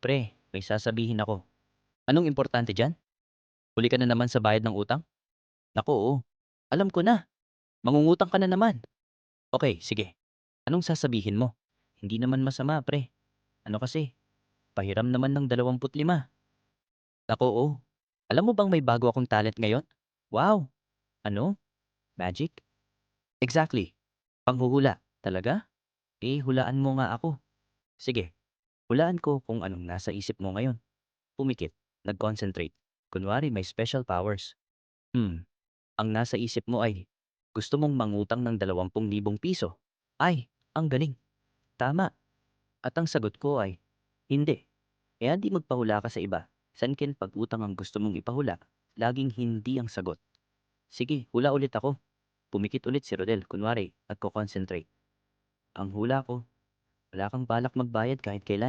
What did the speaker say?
Pre, may sasabihin ako. Anong importante dyan? Huli ka na naman sa bayad ng utang? Naku, oo. Alam ko na. Mangungutang ka na naman. Okay, sige. Anong sasabihin mo? Hindi naman masama, pre. Ano kasi? Pahiram naman ng 25. Naku, oo. Alam mo bang may bago akong talent ngayon? Wow! Ano? Magic? Exactly. Panghuhula. Talaga? Eh, hulaan mo nga ako. Sige, hulaan ko kung anong nasa isip mo ngayon. Pumikit. Nag-concentrate. Kunwari may special powers. Ang nasa isip mo ay gusto mong mangutang ng 20,000 piso. Ay, ang galing. Tama. At ang sagot ko ay hindi. Kaya di magpahula ka sa iba. Sankin pag-utang ang gusto mong ipahula, laging hindi ang sagot. Sige, hula ulit ako. Pumikit ulit si Rodel, kunwari, nagko-concentrate. Ang hula ko, wala kang balak magbayad kahit kailan.